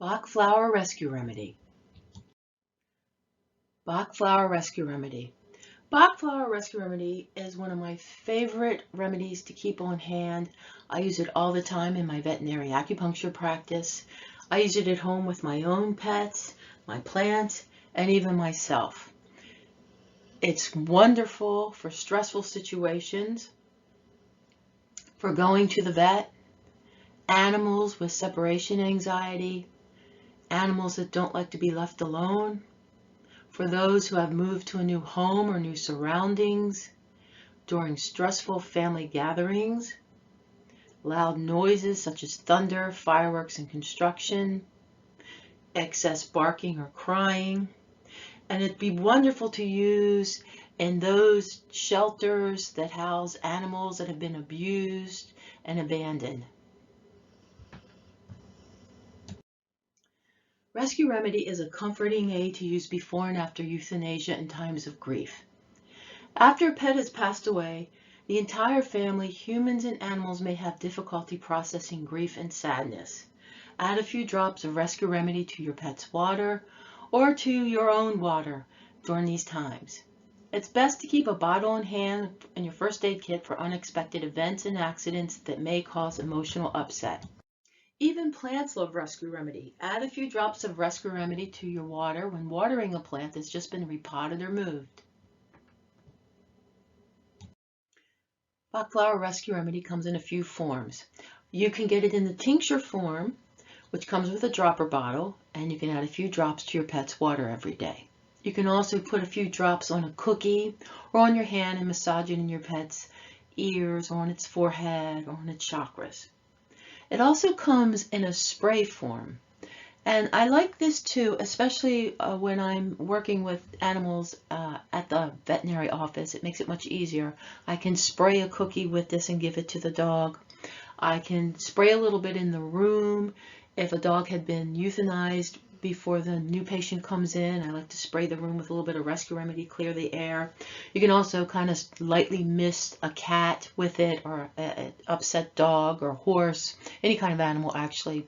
Bach Flower Rescue Remedy. Bach Flower Rescue Remedy. Bach Flower Rescue Remedy is one of my favorite remedies to keep on hand. I use it all the time in my veterinary acupuncture practice. I use it at home with my own pets, my plants, and even myself. It's wonderful for stressful situations, for going to the vet, animals with separation anxiety, animals that don't like to be left alone, for those who have moved to a new home or new surroundings, during stressful family gatherings, loud noises such as thunder, fireworks, and construction, excess barking or crying. And it'd be wonderful to use in those shelters that house animals that have been abused and abandoned. Rescue Remedy is a comforting aid to use before and after euthanasia in times of grief. After a pet has passed away, the entire family, humans and animals, may have difficulty processing grief and sadness. Add a few drops of Rescue Remedy to your pet's water or to your own water during these times. It's best to keep a bottle on hand and your first aid kit for unexpected events and accidents that may cause emotional upset. Even plants love Rescue Remedy. Add a few drops of Rescue Remedy to your water when watering a plant that's just been repotted or moved. Bach Flower Rescue Remedy comes in a few forms. You can get it in the tincture form, which comes with a dropper bottle, and you can add a few drops to your pet's water every day. You can also put a few drops on a cookie or on your hand and massage it in your pet's ears or on its forehead or on its chakras. It also comes in a spray form, and I like this too, especially when I'm working with animals at the veterinary office. It makes it much easier. I can spray a cookie with this and give it to the dog. I can spray a little bit in the room. If a dog had been euthanized before the new patient comes in, I like to spray the room with a little bit of Rescue Remedy, clear the air. You can also kind of lightly mist a cat with it, or an upset dog or horse, any kind of animal actually.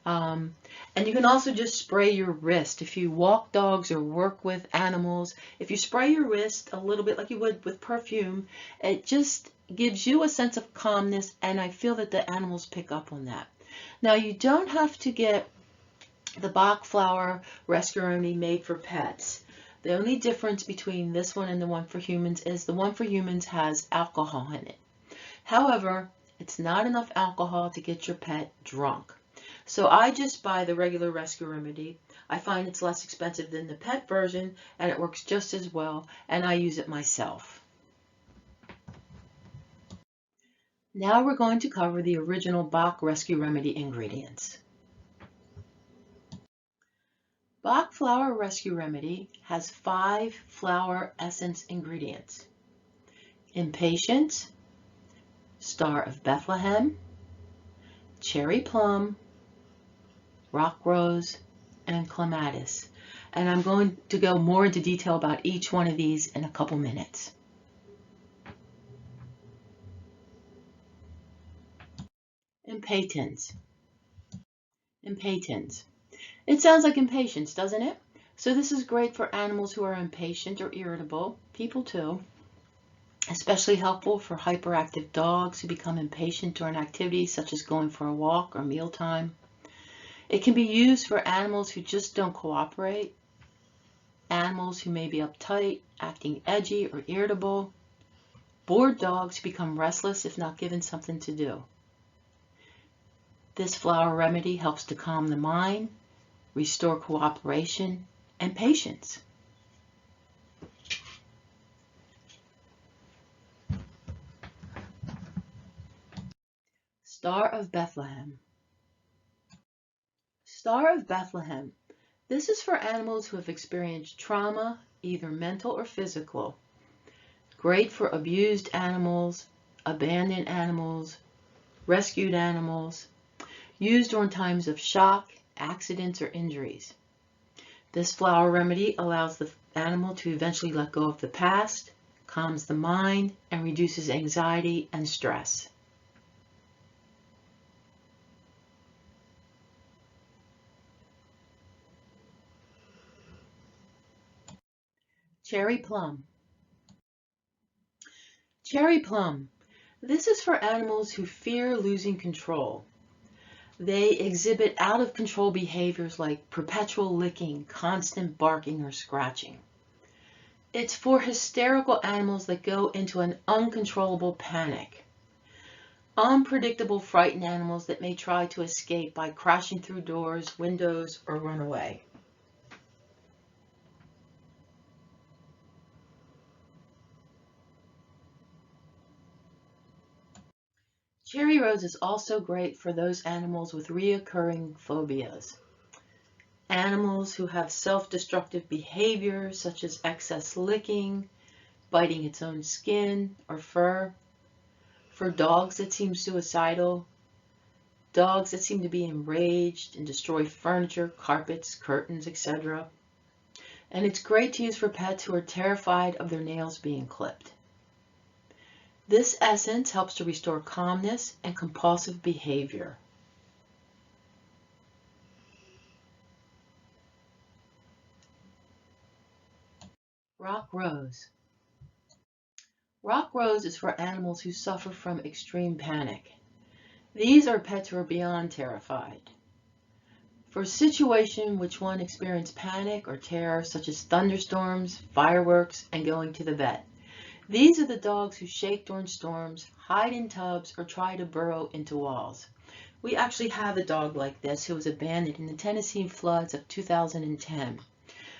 And you can also just spray your wrist. If you walk dogs or work with animals, if you spray your wrist a little bit like you would with perfume, it just gives you a sense of calmness, and I feel that the animals pick up on that. Now, you don't have to get the Bach Flower Rescue Remedy made for pets. The only difference between this one and the one for humans is the one for humans has alcohol in it. However, it's not enough alcohol to get your pet drunk. So I just buy the regular Rescue Remedy. I find it's less expensive than the pet version, and it works just as well, and I use it myself. Now we're going to cover the original Bach Rescue Remedy ingredients. Bach Flower Rescue Remedy has 5 flower essence ingredients: impatiens, star of Bethlehem, cherry plum, rock rose, and clematis. And I'm going to go more into detail about each one of these in a couple minutes. Impatiens. Impatiens. It sounds like impatience, doesn't it? So this is great for animals who are impatient or irritable, people too. Especially helpful for hyperactive dogs who become impatient during activities such as going for a walk or mealtime. It can be used for animals who just don't cooperate, animals who may be uptight, acting edgy or irritable, bored dogs who become restless if not given something to do. This flower remedy helps to calm the mind, restore cooperation, and patience. Star of Bethlehem. Star of Bethlehem. This is for animals who have experienced trauma, either mental or physical. Great for abused animals, abandoned animals, rescued animals, used during times of shock, accidents, or injuries. This flower remedy allows the animal to eventually let go of the past, calms the mind, and reduces anxiety and stress. Cherry plum. Cherry plum. This is for animals who fear losing control. They exhibit out of control behaviors like perpetual licking, constant barking, or scratching. It's for hysterical animals that go into an uncontrollable panic. Unpredictable, frightened animals that may try to escape by crashing through doors, windows, or run away. Cherry rose is also great for those animals with reoccurring phobias. Animals who have self-destructive behaviors such as excess licking, biting its own skin or fur. For dogs that seem suicidal, dogs that seem to be enraged and destroy furniture, carpets, curtains, etc. And it's great to use for pets who are terrified of their nails being clipped. This essence helps to restore calmness and compulsive behavior. Rock rose. Rock rose is for animals who suffer from extreme panic. These are pets who are beyond terrified. For a situation in which one experiences panic or terror, such as thunderstorms, fireworks, and going to the vet. These are the dogs who shake during storms, hide in tubs, or try to burrow into walls. We actually have a dog like this who was abandoned in the Tennessee floods of 2010.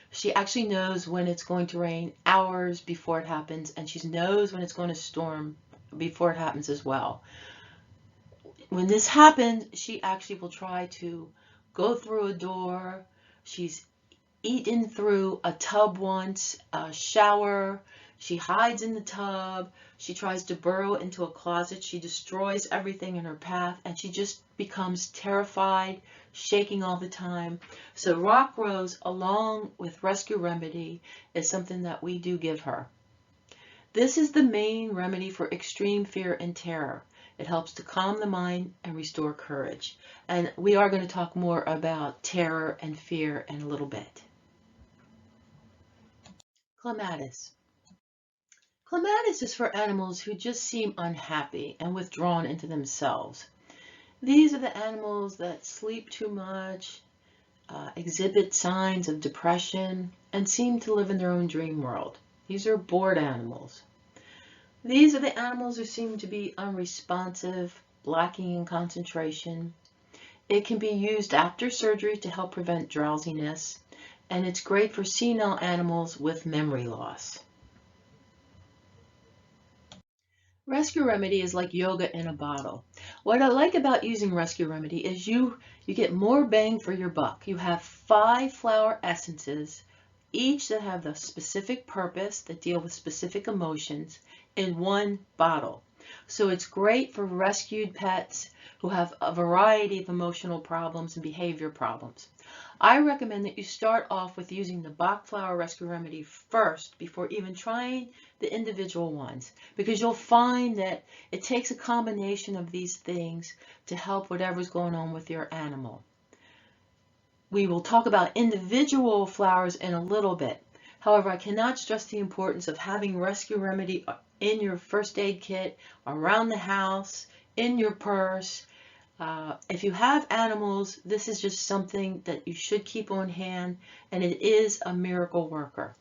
She actually knows when it's going to rain hours before it happens, and she knows when it's going to storm before it happens as well. When this happens, she actually will try to go through a door. She's eaten through a tub once, a shower. She hides in the tub. She tries to burrow into a closet. She destroys everything in her path, and she just becomes terrified, shaking all the time. So Rock Rose, along with Rescue Remedy, is something that we do give her. This is the main remedy for extreme fear and terror. It helps to calm the mind and restore courage. And we are going to talk more about terror and fear in a little bit. Clematis. Clematis is for animals who just seem unhappy and withdrawn into themselves. These are the animals that sleep too much, exhibit signs of depression, and seem to live in their own dream world. These are bored animals. These are the animals who seem to be unresponsive, lacking in concentration. It can be used after surgery to help prevent drowsiness, and it's great for senile animals with memory loss. Rescue Remedy is like yoga in a bottle. What I like about using Rescue Remedy is you get more bang for your buck. You have 5 flower essences, each that have the specific purpose, that deal with specific emotions, in one bottle. So it's great for rescued pets who have a variety of emotional problems and behavior problems. I recommend that you start off with using the Bach Flower Rescue Remedy first before even trying the individual ones, because you'll find that it takes a combination of these things to help whatever's going on with your animal. We will talk about individual flowers in a little bit. However, I cannot stress the importance of having Rescue Remedy in your first aid kit, around the house, in your purse. If you have animals, this is just something that you should keep on hand, and it is a miracle worker.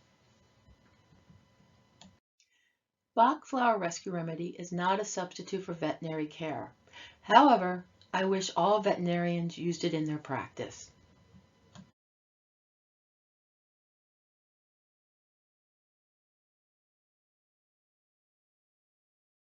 Bach Flower Rescue Remedy is not a substitute for veterinary care. However, I wish all veterinarians used it in their practice.